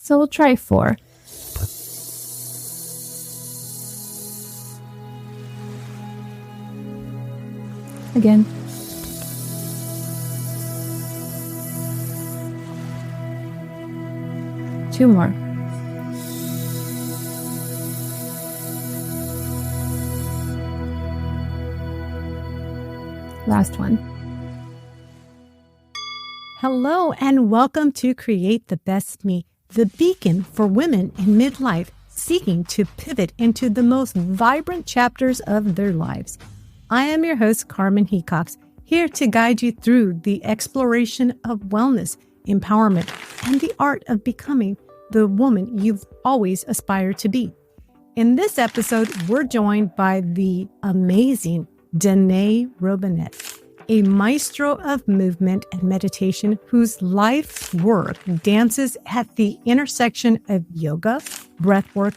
So we'll try 4. Again. Two more. Last one. Hello and welcome to Create the Best Me, the beacon for women in midlife seeking to pivot into the most vibrant chapters of their lives. I am your host, Carmen Hecox, here to guide you through the exploration of wellness, empowerment, and the art of becoming the woman you've always aspired to be. In this episode, we're joined by the amazing Danae Robinett, a maestro of movement and meditation whose life's work dances at the intersection of yoga, breathwork,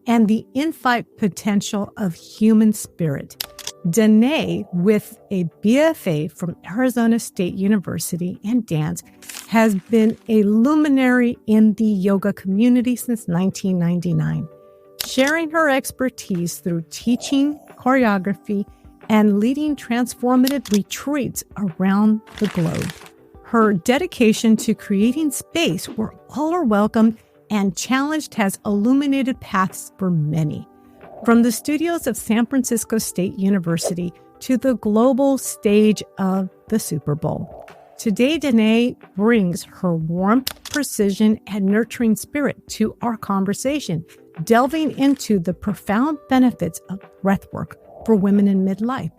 and the infinite potential of human spirit. Danae, with a BFA from Arizona State University in dance, has been a luminary in the yoga community since 1999, sharing her expertise through teaching, choreography, and leading transformative retreats around the globe. Her dedication to creating space where all are welcomed and challenged has illuminated paths for many. From the studios of San Francisco State University to the global stage of the Super Bowl. Today, Danae brings her warmth, precision, and nurturing spirit to our conversation, delving into the profound benefits of breathwork for women in midlife,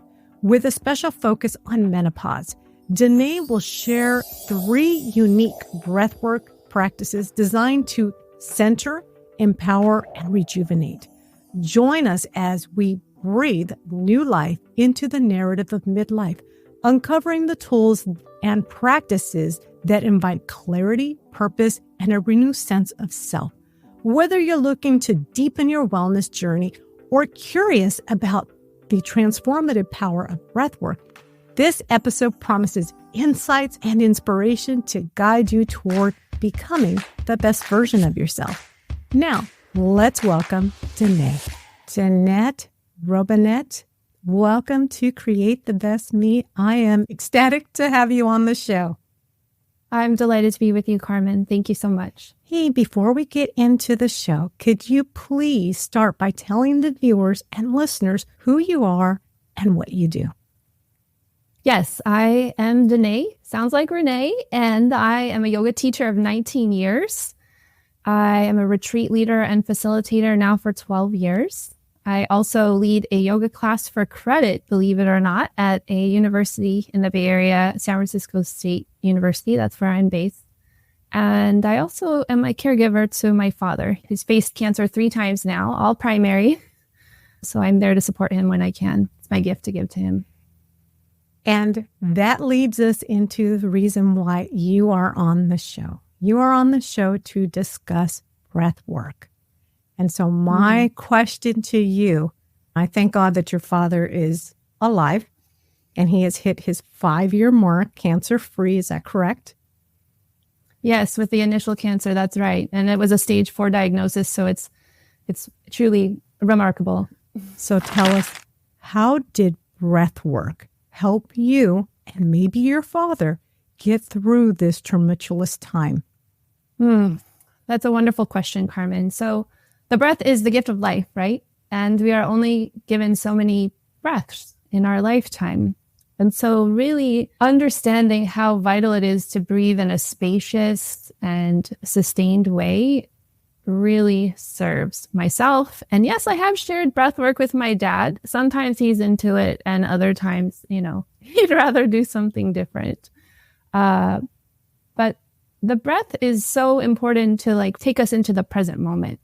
with a special focus on menopause. Danae will share 3 unique breathwork practices designed to center, empower, and rejuvenate. Join us as we breathe new life into the narrative of midlife, uncovering the tools and practices that invite clarity, purpose, and a renewed sense of self. Whether you're looking to deepen your wellness journey or curious about the transformative power of breathwork, this episode promises insights and inspiration to guide you toward becoming the best version of yourself. Now, let's welcome Danae. Danae Robinett, welcome to Create the Best Me. I am ecstatic to have you on the show. I'm delighted to be with you, Carmen. Thank you so much. Hey, before we get into the show, could you please start by telling the viewers and listeners who you are and what you do? Yes, I am Danae. Sounds like Renee. And I am a yoga teacher of 19 years. I am a retreat leader and facilitator now for 12 years. I also lead a yoga class for credit, believe it or not, at a university in the Bay Area, San Francisco State University. That's where I'm based. And I also am a caregiver to my father, who's faced cancer 3 times now, all primary. So I'm there to support him when I can. It's my gift to give to him. And that leads us into the reason why you are on the show. You are on the show to discuss breath work. And so my question to you, I thank God that your father is alive and he has hit his 5-year mark, cancer-free. Is that correct? Yes, with the initial cancer, that's right. And it was a stage 4 diagnosis, so it's truly remarkable. So tell us, how did breath work help you and maybe your father get through this tumultuous time? That's a wonderful question, Carmen. So the breath is the gift of life, right? And we are only given so many breaths in our lifetime. And so really understanding how vital it is to breathe in a spacious and sustained way really serves myself. And yes, I have shared breath work with my dad. Sometimes he's into it and other times, he'd rather do something different. But the breath is so important to take us into the present moment.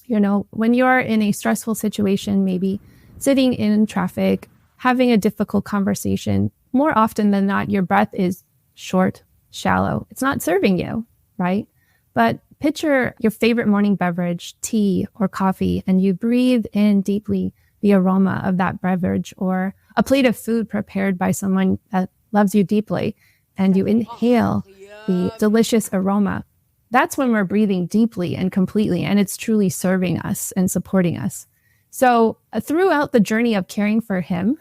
When you're in a stressful situation, maybe sitting in traffic, having a difficult conversation, more often than not, your breath is short, shallow. It's not serving you, right? But picture your favorite morning beverage, tea or coffee, and you breathe in deeply the aroma of that beverage, or a plate of food prepared by someone that loves you deeply, and you inhale the delicious aroma. that's when we're breathing deeply and completely, and it's truly serving us and supporting us. So throughout the journey of caring for him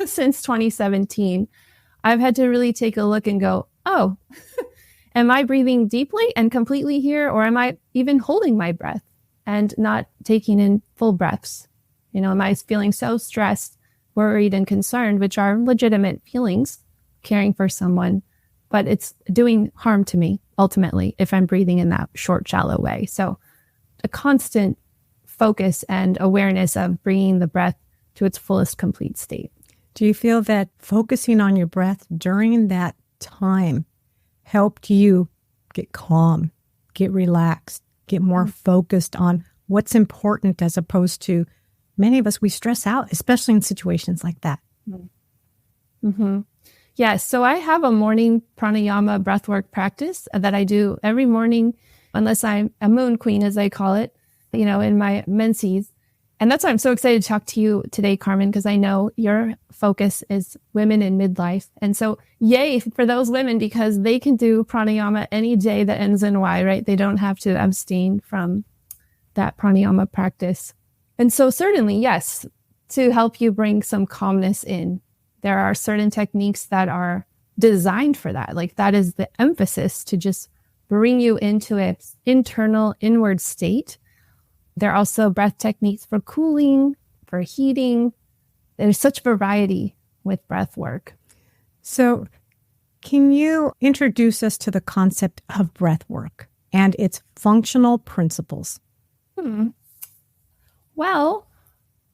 since 2017, I've had to really take a look and go, oh, am I breathing deeply and completely here? Or am I even holding my breath and not taking in full breaths? Am I feeling so stressed, worried, and concerned, which are legitimate feelings, caring for someone, but it's doing harm to me ultimately if I'm breathing in that short, shallow way. So a constant focus and awareness of bringing the breath to its fullest complete state. Do you feel that focusing on your breath during that time helped you get calm, get relaxed, get more focused on what's important, as opposed to many of us, we stress out, especially in situations like that? Mm-hmm. Yes. So I have a morning pranayama breathwork practice that I do every morning, unless I'm a moon queen, as I call it, in my menses. And that's why I'm so excited to talk to you today, Carmen, because I know your focus is women in midlife. And so yay for those women, because they can do pranayama any day that ends in Y, right? They don't have to abstain from that pranayama practice. And so certainly, yes, to help you bring some calmness in, there are certain techniques that are designed for that. Like that is the emphasis, to just bring you into an internal inward state. There are also breath techniques for cooling, for heating. There's such variety with breath work. So can you introduce us to the concept of breath work and its functional principles? Well,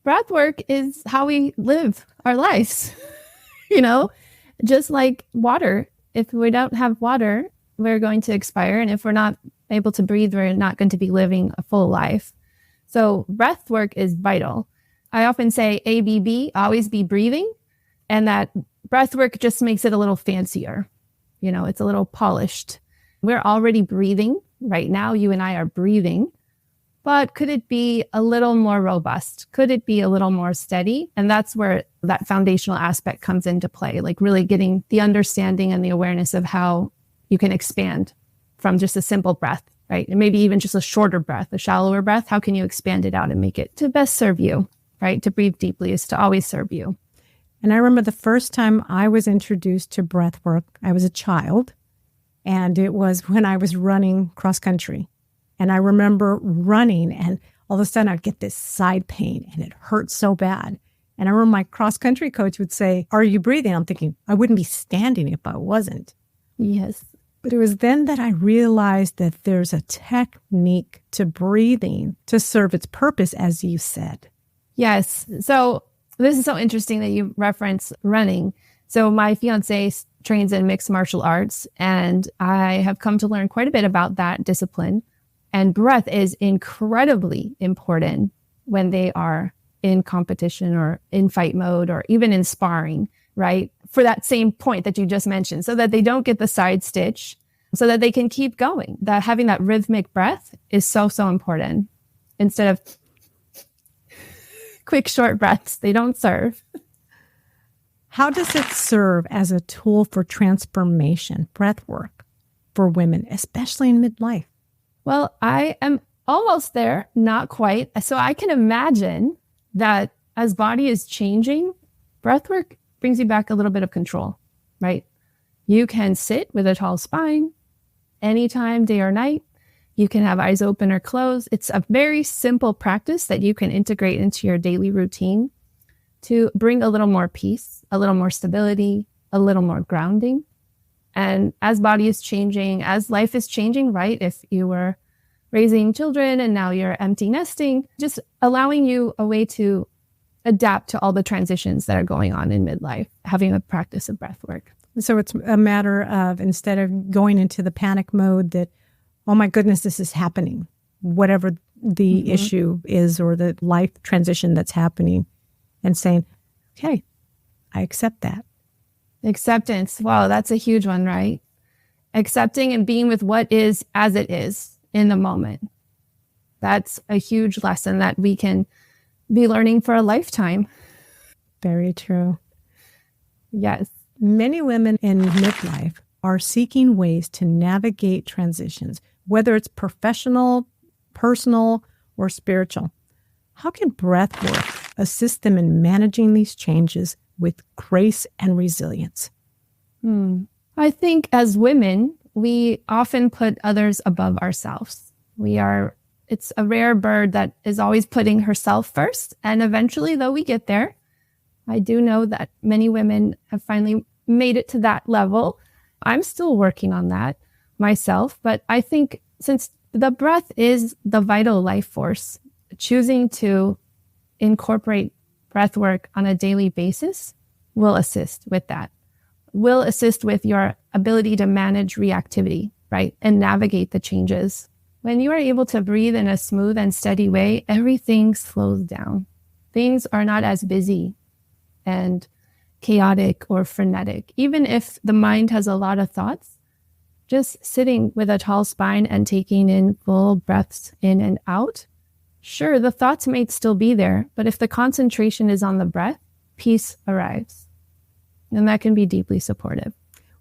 breath work is how we live our lives. Just like water. If we don't have water, we're going to expire. And if we're not able to breathe, we're not going to be living a full life. So breath work is vital. I often say ABB, always be breathing. And that breath work just makes it a little fancier. It's a little polished. We're already breathing right now. You and I are breathing. But could it be a little more robust? Could it be a little more steady? And that's where that foundational aspect comes into play, like really getting the understanding and the awareness of how you can expand from just a simple breath, right? And maybe even just a shorter breath, a shallower breath. How can you expand it out and make it to best serve you, right? To breathe deeply is to always serve you. And I remember the first time I was introduced to breath work, I was a child, and it was when I was running cross country. And I remember running, and all of a sudden I'd get this side pain and it hurt so bad. And I remember my cross country coach would say, "Are you breathing?" I'm thinking, I wouldn't be standing if I wasn't. Yes. But it was then that I realized that there's a technique to breathing to serve its purpose, as you said. Yes. So this is so interesting that you reference running. So my fiance trains in mixed martial arts, and I have come to learn quite a bit about that discipline. And breath is incredibly important when they are in competition or in fight mode or even in sparring, right? For that same point that you just mentioned, so that they don't get the side stitch, so that they can keep going. That having that rhythmic breath is so, so important. Instead of quick, short breaths, they don't serve. How does it serve as a tool for transformation, breath work, for women, especially in midlife? Well, I am almost there, not quite. So I can imagine that as body is changing, breathwork brings you back a little bit of control, right? You can sit with a tall spine anytime, day or night. You can have eyes open or closed. It's a very simple practice that you can integrate into your daily routine to bring a little more peace, a little more stability, a little more grounding. And as body is changing, as life is changing, right? If you were raising children and now you're empty nesting, just allowing you a way to adapt to all the transitions that are going on in midlife, having a practice of breath work. So it's a matter of, instead of going into the panic mode that, oh my goodness, this is happening, whatever the issue is or the life transition that's happening, and saying, okay, I accept that. Acceptance. Wow, that's a huge one, right? Accepting and being with what is as it is in the moment. That's a huge lesson that we can be learning for a lifetime. Very true. Yes. Many women in midlife are seeking ways to navigate transitions, whether it's professional, personal, or spiritual. How can breath work assist them in managing these changes with grace and resilience? I think as women, we often put others above ourselves. It's a rare bird that is always putting herself first. And eventually, though we get there, I do know that many women have finally made it to that level. I'm still working on that myself. But I think since the breath is the vital life force, choosing to incorporate breath work on a daily basis will assist with that, will assist with your ability to manage reactivity, right? And navigate the changes. When you are able to breathe in a smooth and steady way, everything slows down. Things are not as busy and chaotic or frenetic. Even if the mind has a lot of thoughts, just sitting with a tall spine and taking in full breaths in and out, sure, the thoughts may still be there, but if the concentration is on the breath, peace arrives. And that can be deeply supportive.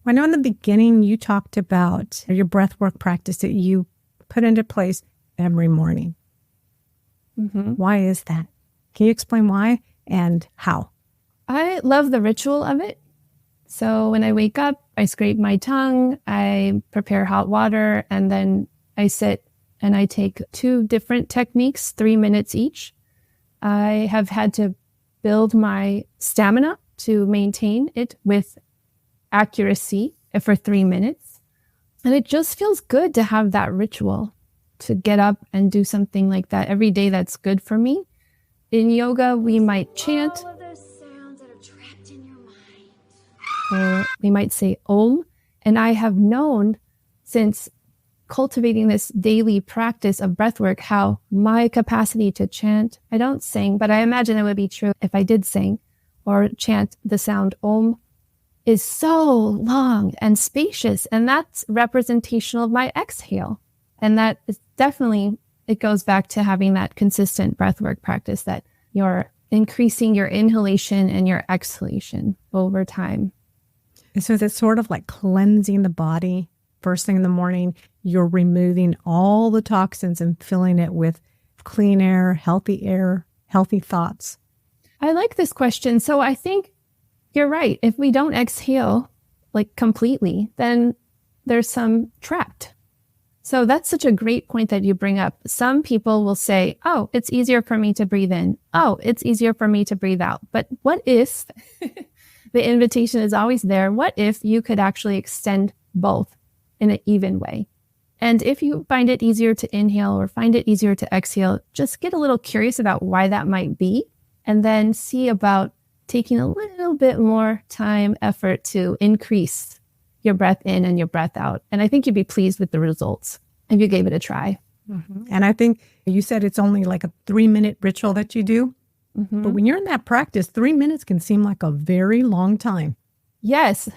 I know in the beginning you talked about your breathwork practice that you put into place every morning. Why is that? Can you explain why and how? I love the ritual of it. So when I wake up, I scrape my tongue, I prepare hot water, and then I sit and I take 2 different techniques, 3 minutes each. I have had to build my stamina to maintain it with accuracy for 3 minutes. And it just feels good to have that ritual, to get up and do something like that every day that's good for me. In yoga, we might chant, all of those sounds that are trapped in your mind. or we might say Om. And I have known since cultivating this daily practice of breathwork how my capacity to chant, I don't sing, but I imagine it would be true if I did sing or chant the sound Om, is so long and spacious. And that's representational of my exhale. And that is definitely, it goes back to having that consistent breathwork practice, that you're increasing your inhalation and your exhalation over time. And so it's sort of like cleansing the body. First thing in the morning, you're removing all the toxins and filling it with clean air, healthy thoughts. I like this question. So I think you're right. If we don't exhale like completely, then there's some trapped. So that's such a great point that you bring up. Some people will say, oh, it's easier for me to breathe in. Oh, it's easier for me to breathe out. But what if the invitation is always there? What if you could actually extend both in an even way? And if you find it easier to inhale or find it easier to exhale, just get a little curious about why that might be, and then see about taking a little bit more time, effort to increase your breath in and your breath out. And I think you'd be pleased with the results if you gave it a try. And I think you said it's only like a 3-minute ritual that you do. But when you're in that practice, 3 minutes can seem like a very long time. Yes.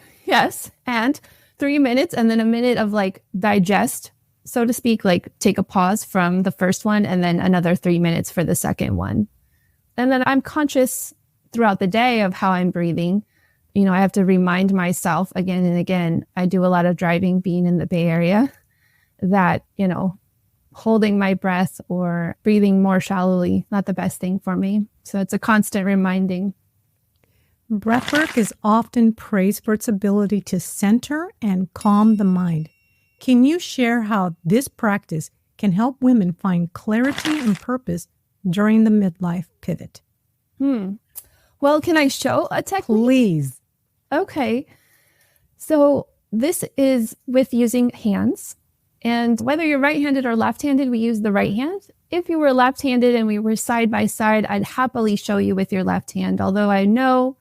And 3 minutes and then a minute of like digest, so to speak, like take a pause from the first one and then another 3 minutes for the second one. And then I'm conscious throughout the day of how I'm breathing. You know, I have to remind myself again and again. I do a lot of driving being in the Bay Area, that, you know, holding my breath or breathing more shallowly, not the best thing for me. So it's a constant reminding. Breathwork is often praised for its ability to center and calm the mind. Can you share how this practice can help women find clarity and purpose during the midlife pivot? Well, can I show a technique? Please. Okay. So this is with using hands. And whether you're right-handed or left-handed, we use the right hand. If you were left-handed and we were side by side, I'd happily show you with your left hand. Although I know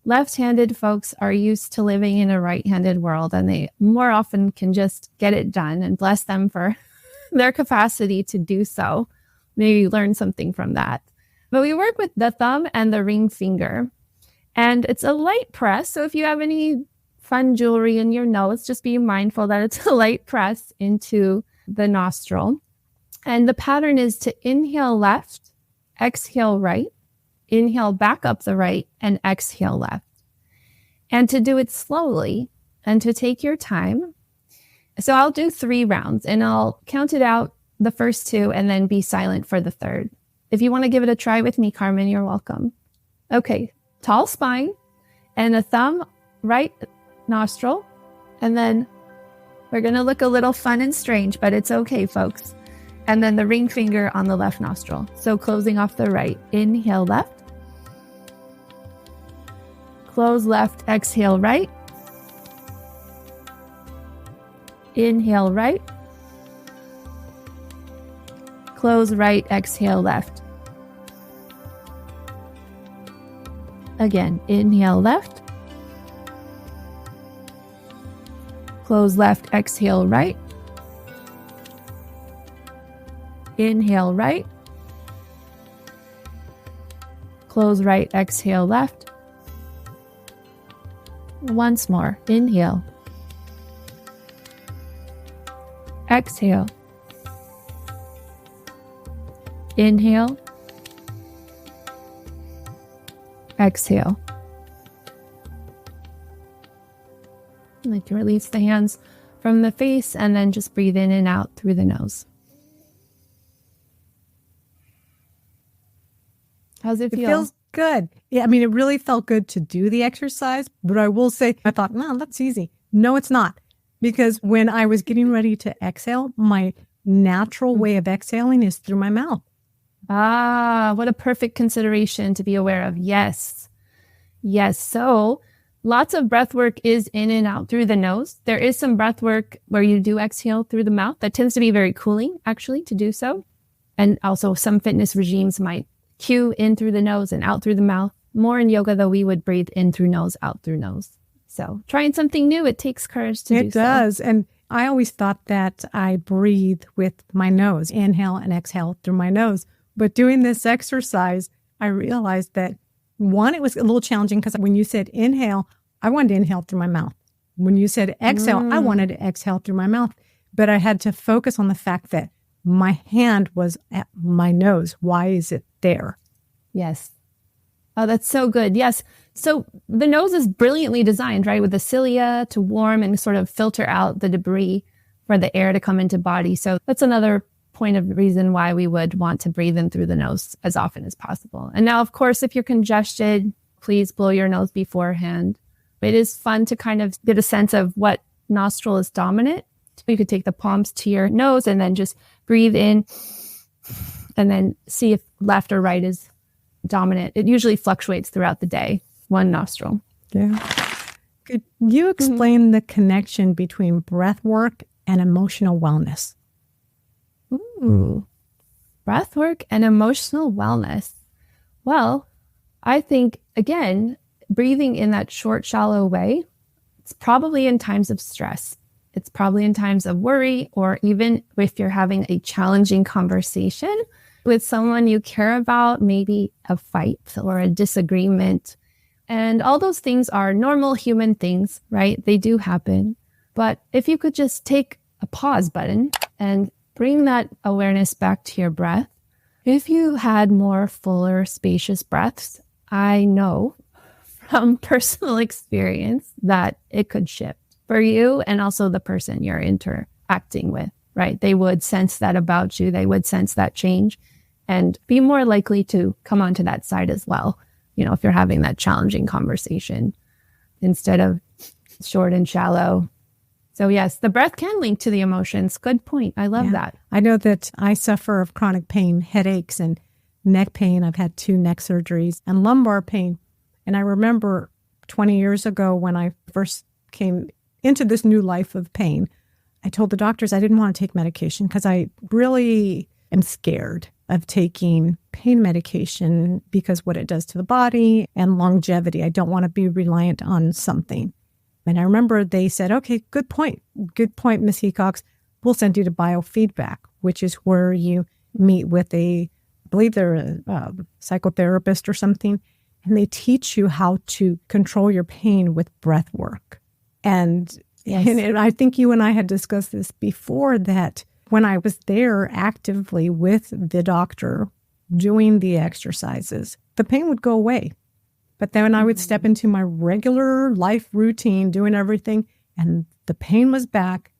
left-handed folks are used to living in a right-handed world, and they more often can just get it done, and bless them for their capacity to do so. Maybe learn something from that. But we work with the thumb and the ring finger, and it's a light press. So if you have any fun jewelry in your nose, just be mindful that it's a light press into the nostril. And the pattern is to inhale left, exhale right, inhale back up the right, and exhale left. And to do it slowly and to take your time. So I'll do 3 rounds and I'll count it out the first 2 and then be silent for the third. If you want to give it a try with me, Carmen, you're welcome. Okay, tall spine and a thumb right nostril. And then we're going to look a little fun and strange, but it's okay, folks. And then the ring finger on the left nostril. So closing off the right. Inhale left. Close left, exhale right. Inhale right. Close right, exhale left. Again, inhale left. Close left, exhale right. Inhale right. Close right, exhale left. Once more, inhale. Exhale. Inhale. Exhale. And you can release the hands from the face and then just breathe in and out through the nose. How's it feel? It feels good. Yeah, I mean, it really felt good to do the exercise, but I will say, I thought, no, that's easy. No, it's not. Because when I was getting ready to exhale, my natural way of exhaling is through my mouth. Ah, what a perfect consideration to be aware of. Yes. Yes. So lots of breath work is in and out through the nose. There is some breath work where you do exhale through the mouth. That tends to be very cooling, actually, to do so. And also some fitness regimes might cue in through the nose and out through the mouth. More in yoga, though, we would breathe in through nose, out through nose. So trying something new, it takes courage to do so. It does. And I always thought that I breathe with my nose, inhale and exhale through my nose. But doing this exercise, I realized that, one, it was a little challenging because when you said inhale, I wanted to inhale through my mouth. When you said exhale, I wanted to exhale through my mouth. But I had to focus on the fact that my hand was at my nose. Why is it there? Yes. Oh, that's so good. Yes. So the nose is brilliantly designed, right, with the cilia to warm and sort of filter out the debris for the air to come into body. So that's another point of reason why we would want to breathe in through the nose as often as possible. And now, of course, if you're congested, please blow your nose beforehand. It is fun to kind of get a sense of what nostril is dominant. You could take the palms to your nose and then just breathe in and then see if left or right is dominant. It usually fluctuates throughout the day, one nostril. Yeah. Could you explain the connection between breath work and emotional wellness? Ooh. Breath work and emotional wellness. Well, I think, again, breathing in that short, shallow way, it's probably in times of stress. It's probably in times of worry, or even if you're having a challenging conversation with someone you care about, maybe a fight or a disagreement. And all those things are normal human things, right? They do happen. But if you could just take a pause button and bring that awareness back to your breath. If you had more fuller, spacious breaths, I know from personal experience that it could shift for you and also the person you're interacting with, right? They would sense that about you. They would sense that change and be more likely to come onto that side as well. You know, if you're having that challenging conversation instead of short and shallow. So yes, the breath can link to the emotions. Good point. I love that. I know that I suffer of chronic pain, headaches and neck pain. I've had 2 neck surgeries and lumbar pain. And I remember 20 years ago when I first came into this new life of pain, I told the doctors I didn't want to take medication because I really am scared of taking pain medication because what it does to the body and longevity. I don't want to be reliant on something. And I remember they said, okay, good point, Ms. Hecox. We'll send you to biofeedback, which is where you meet with I believe they're a psychotherapist or something, and they teach you how to control your pain with breath work. And, Yes. and I think you and I had discussed this before, that when I was there actively with the doctor doing the exercises, the pain would go away. But then I would step into my regular life routine, doing everything, and the pain was back,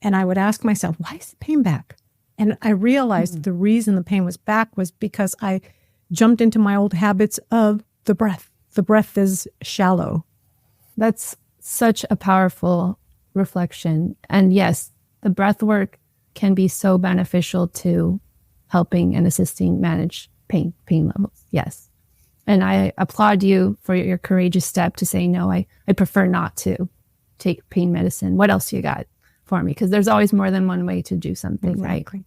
And I would ask myself, why is the pain back? And I realized the reason the pain was back was because I jumped into my old habits of the breath. The breath is shallow. That's such a powerful reflection. And yes, the breath work can be so beneficial to helping and assisting manage pain levels. Yes. And I applaud you for your courageous step to say, no, I prefer not to take pain medicine. What else you got for me? Because there's always more than one way to do something, Exactly. right?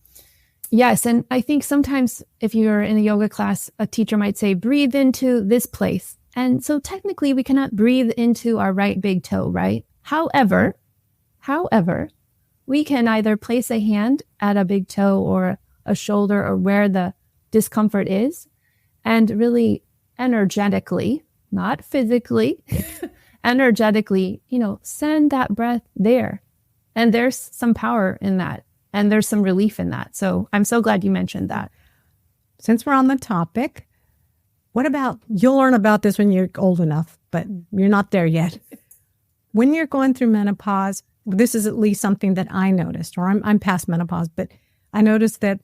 Yes. And I think sometimes if you're in a yoga class, a teacher might say, breathe into this place. And so technically we cannot breathe into our right big toe, right? However, we can either place a hand at a big toe or a shoulder or where the discomfort is and really energetically, not physically, energetically, send that breath there. And there's some power in that. And there's some relief in that. So I'm so glad you mentioned that. Since we're on the topic, what about, you'll learn about this when you're old enough, but you're not there yet. When you're going through menopause, this is at least something that I noticed, or I'm past menopause, but I noticed that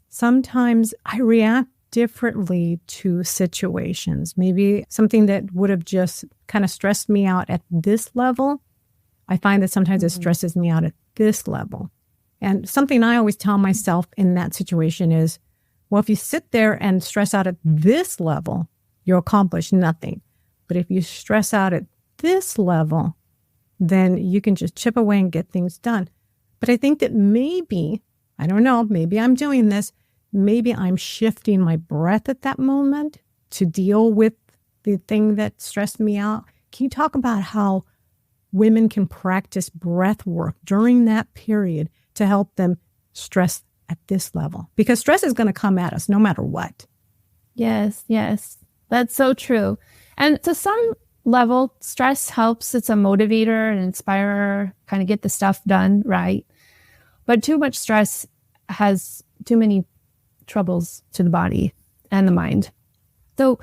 sometimes I react differently to situations. Maybe something that would have just kind of stressed me out at this level. I find that sometimes it stresses me out at this level. And something I always tell myself in that situation is, well, if you sit there and stress out at this level, you'll accomplish nothing. But if you stress out at this level, then you can just chip away and get things done. But I think that maybe, I don't know, maybe I'm doing this, maybe I'm shifting my breath at that moment to deal with the thing that stressed me out. Can you talk about how women can practice breath work during that period to help them stress at this level? Because stress is going to come at us no matter what. Yes. That's so true. And to some level, stress helps. It's a motivator and inspirer, kind of get the stuff done, right? But too much stress has too many troubles to the body and the mind. So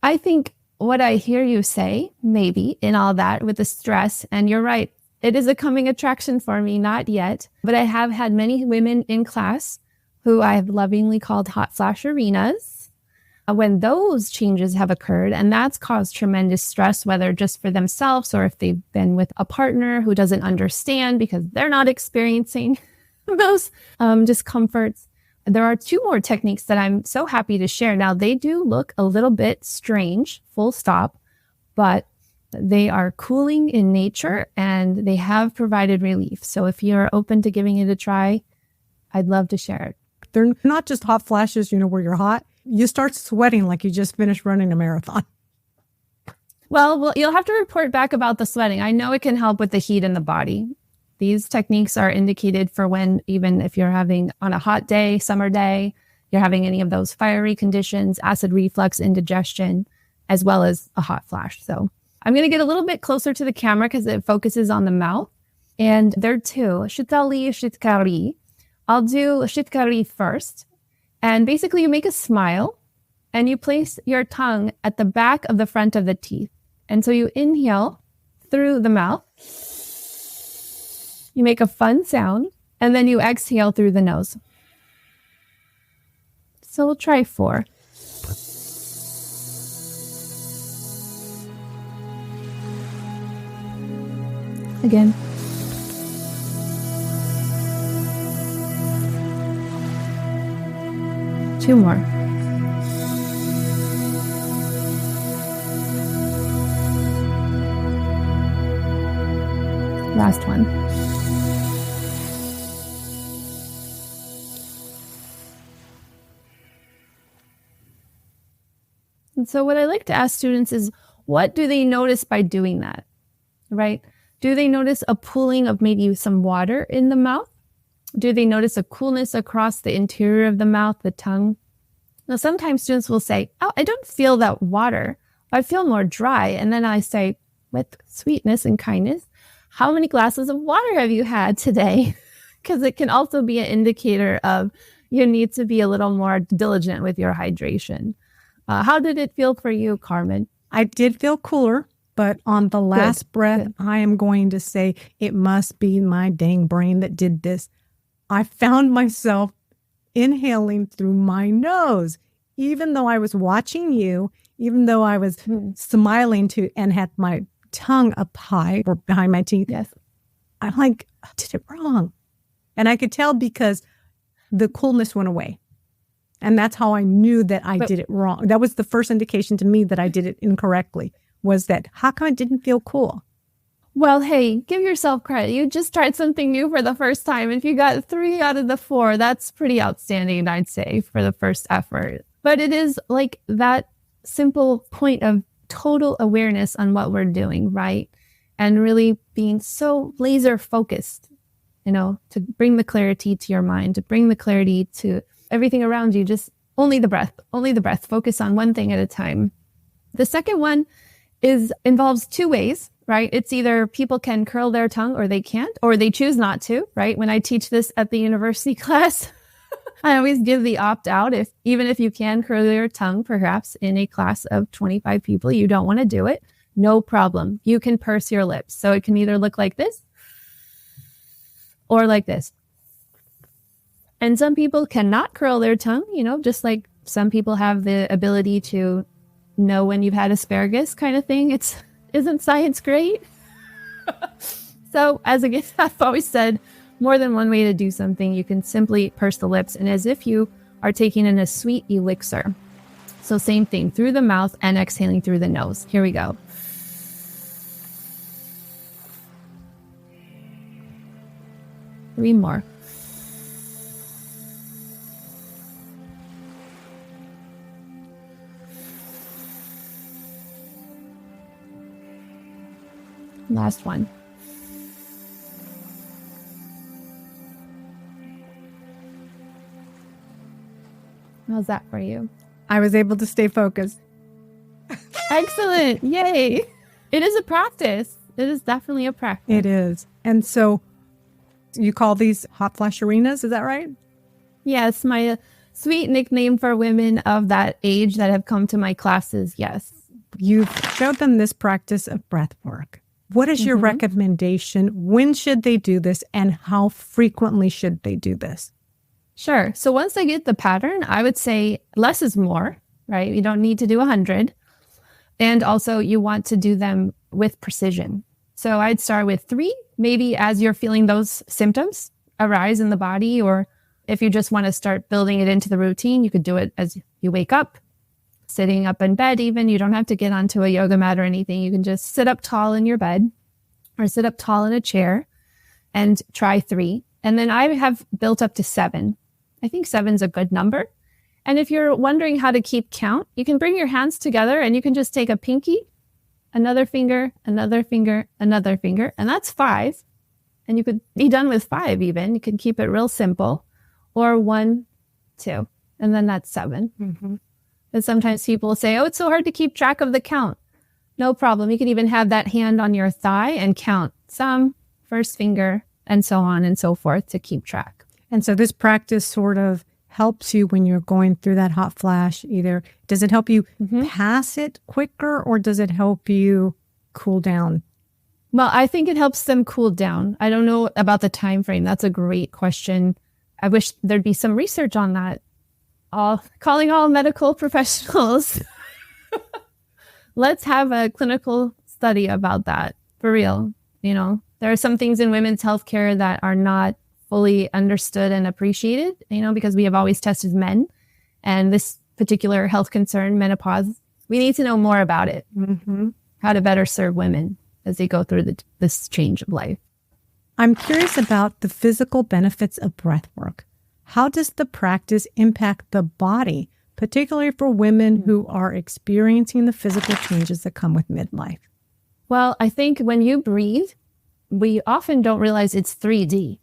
I think what I hear you say, maybe in all that with the stress, and you're right, it is a coming attraction for me, not yet, but I have had many women in class who I have lovingly called hot flash arenas when those changes have occurred, and that's caused tremendous stress, whether just for themselves or if they've been with a partner who doesn't understand because they're not experiencing those discomforts. There are two more techniques that I'm so happy to share. Now, they do look a little bit strange, full stop, but they are cooling in nature and they have provided relief. So if you're open to giving it a try, I'd love to share it. They're not just hot flashes, where you're hot. You start sweating like you just finished running a marathon. Well, you'll have to report back about the sweating. I know it can help with the heat in the body. These techniques are indicated for when, even if you're having on a hot day, summer day, you're having any of those fiery conditions, acid reflux, indigestion, as well as a hot flash. So I'm going to get a little bit closer to the camera because it focuses on the mouth. And there are two, Sitali, Sitkari. I'll do Sitkari first. And basically you make a smile and you place your tongue at the back of the front of the teeth. And so you inhale through the mouth. You make a fun sound, and then you exhale through the nose. So we'll try 4. Again. Two more. Last one. And so what I like to ask students is, what do they notice by doing that, right? Do they notice a pooling of maybe some water in the mouth? Do they notice a coolness across the interior of the mouth, the tongue? Now, sometimes students will say, oh, I don't feel that water. I feel more dry. And then I say, with sweetness and kindness, how many glasses of water have you had today? Because it can also be an indicator of you need to be a little more diligent with your hydration. How did it feel for you, Carmen? I did feel cooler. But on the last breath, Good. I am going to say, it must be my dang brain that did this. I found myself inhaling through my nose, even though I was watching you, even though I was smiling to and had my tongue up high or behind my teeth. Yes. I'm like, I did it wrong. And I could tell because the coolness went away. And that's how I knew that I did it wrong. That was the first indication to me that I did it incorrectly, was that how come it didn't feel cool? Well, hey, give yourself credit. You just tried something new for the first time. If you got 3 out of the 4, that's pretty outstanding, I'd say, for the first effort. But it is like that simple point of total awareness on what we're doing, right? And really being so laser focused, to bring the clarity to your mind, to bring the clarity to everything around you. Just only the breath, focus on one thing at a time. The second one involves 2 ways, right? It's either people can curl their tongue or they can't, or they choose not to, right? When I teach this at the university class, I always give the opt out. Even if you can curl your tongue, perhaps in a class of 25 people, you don't want to do it. No problem. You can purse your lips. So it can either look like this or like this. And some people cannot curl their tongue, just like some people have the ability to know when you've had asparagus kind of thing. Isn't science great? So again, I've always said, more than one way to do something. You can simply purse the lips, and as if you are taking in a sweet elixir. So same thing, through the mouth and exhaling through the nose. Here we go. Three more. Last one. How's that for you? I was able to stay focused. Excellent. Yay. It is a practice. It is definitely a practice. It is. And so you call these hot flash arenas, is that right? Yes, my sweet nickname for women of that age that have come to my classes. Yes. You've showed them this practice of breath work. What is your recommendation? When should they do this, and how frequently should they do this? Sure. So once they get the pattern, I would say less is more, right? You don't need to do 100. And also you want to do them with precision. So I'd start with 3, maybe as you're feeling those symptoms arise in the body, or if you just want to start building it into the routine, you could do it as you wake up, sitting up in bed even. You don't have to get onto a yoga mat or anything. You can just sit up tall in your bed or sit up tall in a chair and try 3. And then I have built up to 7. I think 7's a good number. And if you're wondering how to keep count, you can bring your hands together and you can just take a pinky, another finger, another finger, another finger, and that's 5. And you could be done with 5 even. You can keep it real simple. Or 1, 2, and then that's 7. And sometimes people say, oh, it's so hard to keep track of the count. No problem. You can even have that hand on your thigh and count some, first finger, and so on and so forth to keep track. And so this practice sort of helps you when you're going through that hot flash. Either does it help you pass it quicker, or does it help you cool down? Well, I think it helps them cool down. I don't know about the time frame. That's a great question. I wish there'd be some research on that. Calling all medical professionals. Let's have a clinical study about that, for real. There are some things in women's healthcare that are not fully understood and appreciated, because we have always tested men. And this particular health concern, menopause, we need to know more about it. How to better serve women as they go through this change of life. I'm curious about the physical benefits of breath work. How does the practice impact the body, particularly for women who are experiencing the physical changes that come with midlife? Well, I think when you breathe, we often don't realize it's 3D,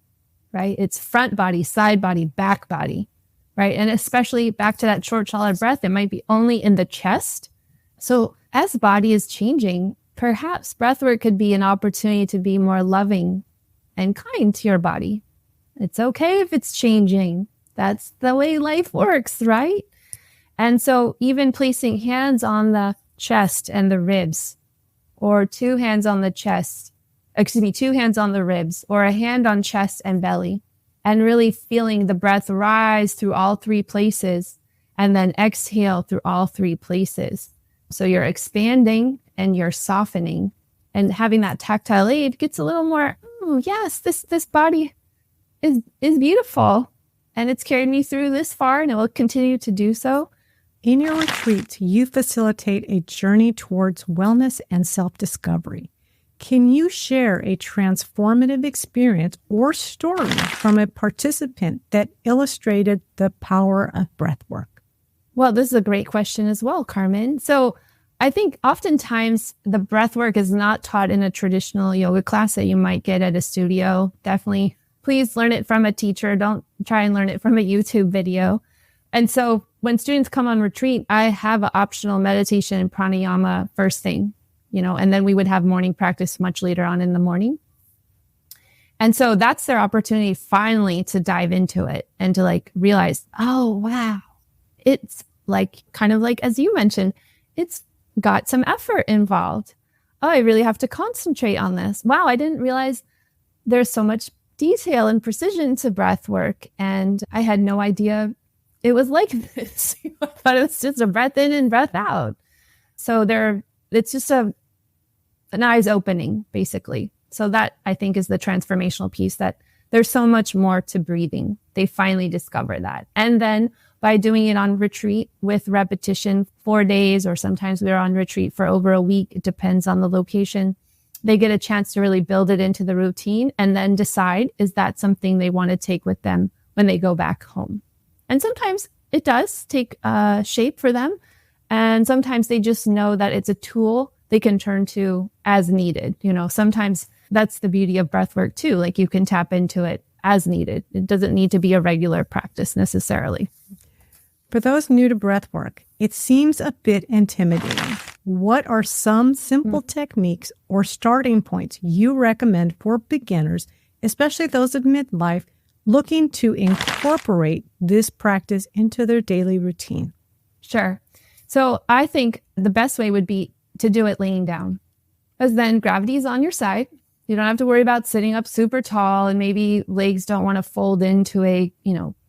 right? It's front body, side body, back body, right? And especially back to that short, shallow breath, it might be only in the chest. So as the body is changing, perhaps breathwork could be an opportunity to be more loving and kind to your body. It's okay if it's changing. That's the way life works, right? And so even placing hands on the chest and the ribs, or 2 hands on the chest, 2 hands on the ribs, or a hand on chest and belly, and really feeling the breath rise through all 3 places and then exhale through all 3 places. So you're expanding and you're softening, and having that tactile aid gets a little more, oh, yes, this body is beautiful, and it's carried me through this far, and it will continue to do so. In your retreats, you facilitate a journey towards wellness and self-discovery. Can you share a transformative experience or story from a participant that illustrated the power of breathwork? Well, this is a great question as well, Carmen. So I think oftentimes the breath work is not taught in a traditional yoga class that you might get at a studio. Definitely, please learn it from a teacher. Don't try and learn it from a YouTube video. And so when students come on retreat, I have an optional meditation and pranayama first thing, and then we would have morning practice much later on in the morning. And so that's their opportunity finally to dive into it and to realize, oh, wow, it's kind of like, as you mentioned, it's got some effort involved. Oh, I really have to concentrate on this. Wow, I didn't realize there's so much detail and precision to breath work. And I had no idea it was like this. I thought it was just a breath in and breath out. So it's just an eyes opening, basically. So that, I think, is the transformational piece, that there's so much more to breathing. They finally discover that. And then by doing it on retreat with repetition, 4 days, or sometimes we're on retreat for over a week, it depends on the location, they get a chance to really build it into the routine and then decide, is that something they want to take with them when they go back home? And sometimes it does take shape for them. And sometimes they just know that it's a tool they can turn to as needed. Sometimes that's the beauty of breathwork too. You can tap into it as needed. It doesn't need to be a regular practice necessarily. For those new to breathwork, it seems a bit intimidating. What are some simple techniques or starting points you recommend for beginners, especially those of midlife, looking to incorporate this practice into their daily routine? Sure. So I think the best way would be to do it laying down, because then gravity is on your side. You don't have to worry about sitting up super tall, and maybe legs don't want to fold into a,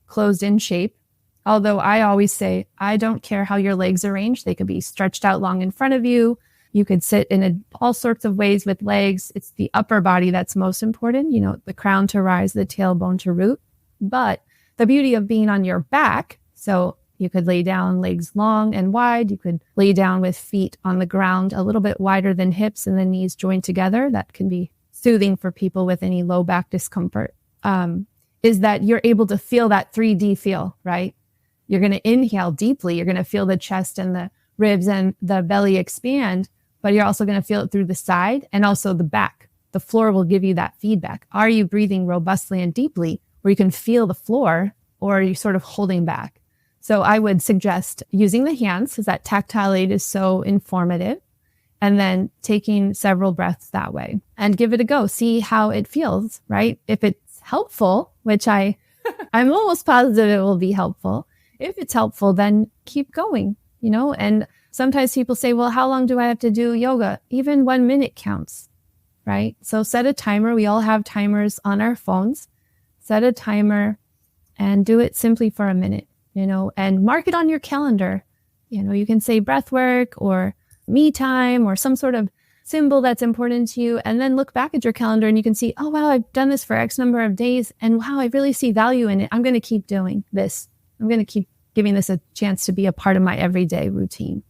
closed in shape. Although I always say, I don't care how your legs are arranged. They could be stretched out long in front of you. You could sit in all sorts of ways with legs. It's the upper body that's most important, the crown to rise, the tailbone to root. But the beauty of being on your back, so you could lay down legs long and wide. You could lay down with feet on the ground a little bit wider than hips and the knees joined together. That can be soothing for people with any low back discomfort, is that you're able to feel that 3D feel, right? You're going to inhale deeply. You're going to feel the chest and the ribs and the belly expand, but you're also going to feel it through the side and also the back. The floor will give you that feedback. Are you breathing robustly and deeply where you can feel the floor, or are you sort of holding back? So I would suggest using the hands, because that tactile aid is so informative, and then taking several breaths that way and give it a go. See how it feels, right? If it's helpful, which I'm almost positive it will be helpful. If it's helpful, then keep going, and sometimes people say, well, how long do I have to do yoga? Even 1 minute counts, right? So set a timer. We all have timers on our phones. Set a timer and do it simply for a minute, and mark it on your calendar. You can say breath work or me time or some sort of symbol that's important to you, and then look back at your calendar and you can see, oh, wow, I've done this for X number of days, and wow, I really see value in it. I'm going to keep doing this. I'm going to keep giving this a chance to be a part of my everyday routine.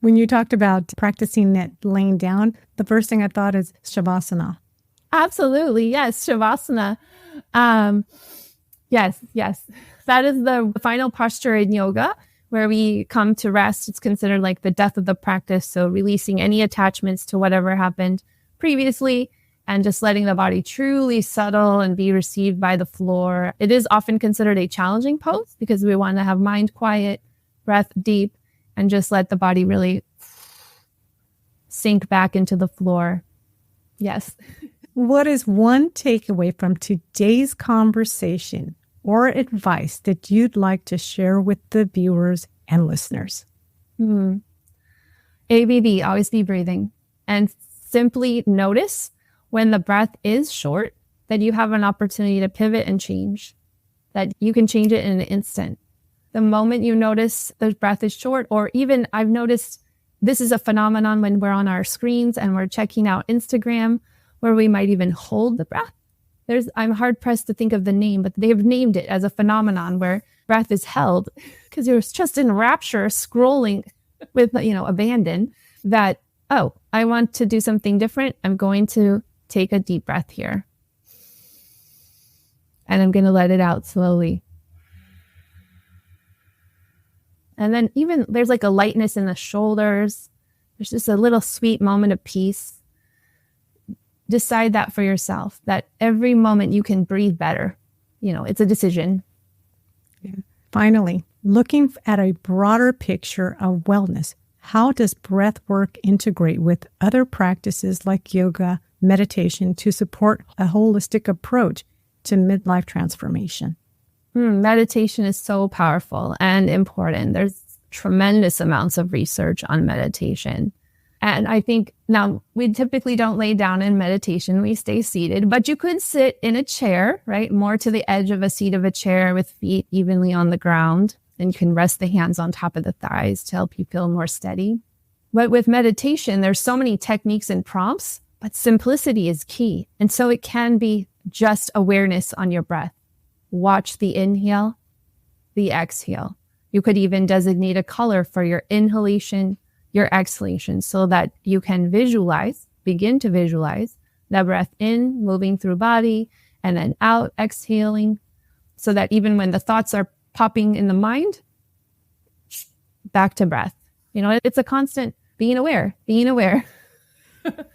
When you talked about practicing that laying down, the first thing I thought is Shavasana. Absolutely. Yes. Shavasana. Yes. That is the final posture in yoga where we come to rest. It's considered like the death of the practice. So releasing any attachments to whatever happened previously and just letting the body truly settle and be received by the floor. It is often considered a challenging pose because we want to have mind quiet, breath deep, and just let the body really sink back into the floor. Yes. What is one takeaway from today's conversation or advice that you'd like to share with the viewers and listeners? ABB, always be breathing. And simply notice when the breath is short, that you have an opportunity to pivot and change, that you can change it in an instant. The moment you notice the breath is short, or even I've noticed this is a phenomenon when we're on our screens and we're checking out Instagram, where we might even hold the breath. I'm hard pressed to think of the name, but they've named it as a phenomenon where breath is held because you're just in rapture scrolling with, abandon that, oh, I want to do something different. I'm going to take a deep breath here. And I'm going to let it out slowly. And then even there's like a lightness in the shoulders. There's just a little sweet moment of peace. Decide that for yourself, that every moment you can breathe better. It's a decision. Yeah. Finally, looking at a broader picture of wellness, how does breath work integrate with other practices like yoga, meditation to support a holistic approach to midlife transformation? Meditation is so powerful and important. There's tremendous amounts of research on meditation. And I think now we typically don't lay down in meditation. We stay seated, but you could sit in a chair, right? More to the edge of a seat of a chair with feet evenly on the ground. And you can rest the hands on top of the thighs to help you feel more steady. But with meditation, there's so many techniques and prompts, but simplicity is key. And so it can be just awareness on your breath. Watch the inhale, the exhale. You could even designate a color for your inhalation, your exhalation, so that you can begin to visualize the breath in, moving through body, and then out, exhaling, so that even when the thoughts are popping in the mind, back to breath. It's a constant being aware.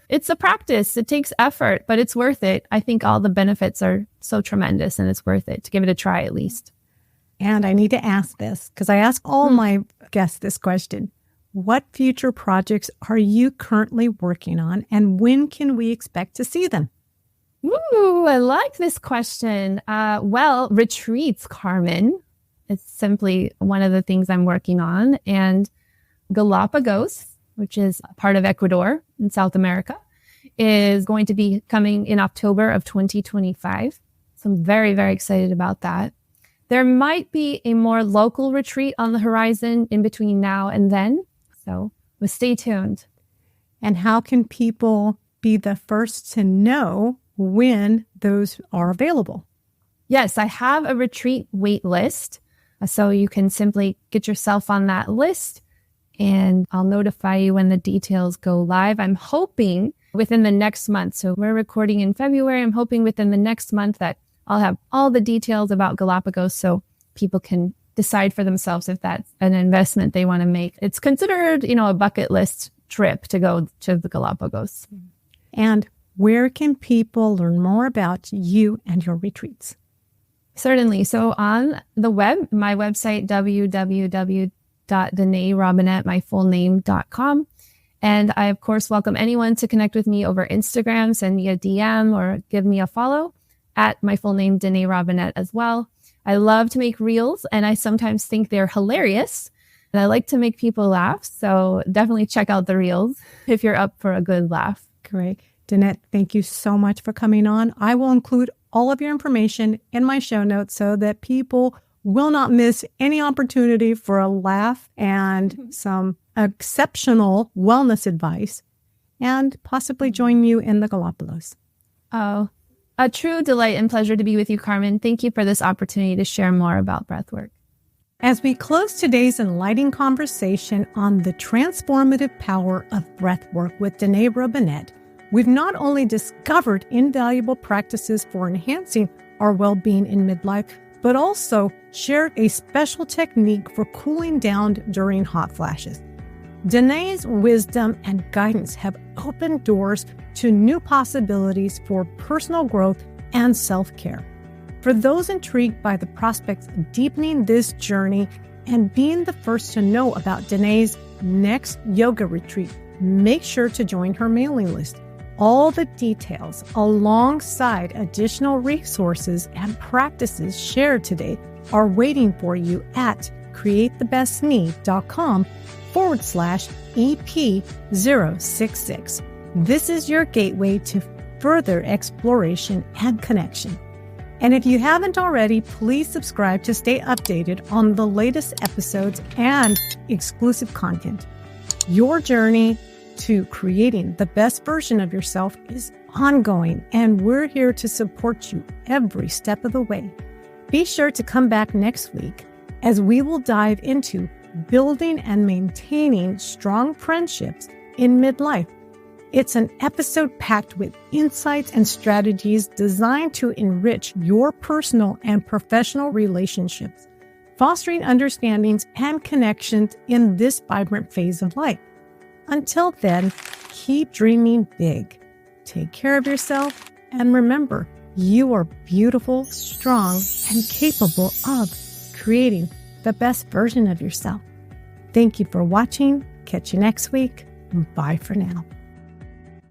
It's a practice. It takes effort, but it's worth it. I think all the benefits are so tremendous, and it's worth it to give it a try at least. And I need to ask this because I ask all my guests this question. What future projects are you currently working on, and when can we expect to see them? Ooh, I like this question. Retreats, Carmen. It's simply one of the things I'm working on. And Galapagos, which is part of Ecuador in South America, is going to be coming in October of 2025. So I'm very, very excited about that. There might be a more local retreat on the horizon in between now and then. So stay tuned. And how can people be the first to know when those are available? Yes, I have a retreat wait list. So you can simply get yourself on that list and I'll notify you when the details go live. I'm hoping within the next month. So we're recording in February. I'm hoping within the next month that I'll have all the details about Galapagos so people can decide for themselves if that's an investment they want to make. It's considered, a bucket list trip to go to the Galapagos. And where can people learn more about you and your retreats? Certainly. So on the web, my website, www.Danae my full name.com. And I, of course, welcome anyone to connect with me over Instagram, send me a DM or give me a follow at my full name, Danae Robinett as well. I love to make reels and I sometimes think they're hilarious and I like to make people laugh. So definitely check out the reels if you're up for a good laugh. Great. Danae, thank you so much for coming on. I will include all of your information in my show notes so that people will not miss any opportunity for a laugh and some exceptional wellness advice and possibly join you in the Galapagos. Oh, a true delight and pleasure to be with you, Carmen. Thank you for this opportunity to share more about breathwork. As we close today's enlightening conversation on the transformative power of breathwork with Danae Robinett, we've not only discovered invaluable practices for enhancing our well-being in midlife, but also shared a special technique for cooling down during hot flashes. Danae's wisdom and guidance have opened doors to new possibilities for personal growth and self-care. For those intrigued by the prospects of deepening this journey and being the first to know about Danae's next yoga retreat, make sure to join her mailing list. All the details, alongside additional resources and practices shared today, are waiting for you at createthebestme.com/EP066. This is your gateway to further exploration and connection. And if you haven't already, please subscribe to stay updated on the latest episodes and exclusive content. Your journey to creating the best version of yourself is ongoing, and we're here to support you every step of the way. Be sure to come back next week as we will dive into building and maintaining strong friendships in midlife. It's an episode packed with insights and strategies designed to enrich your personal and professional relationships, fostering understandings and connections in this vibrant phase of life. Until then, keep dreaming big. Take care of yourself, and remember, you are beautiful, strong, and capable of creating the best version of yourself. Thank you for watching. Catch you next week. Bye for now.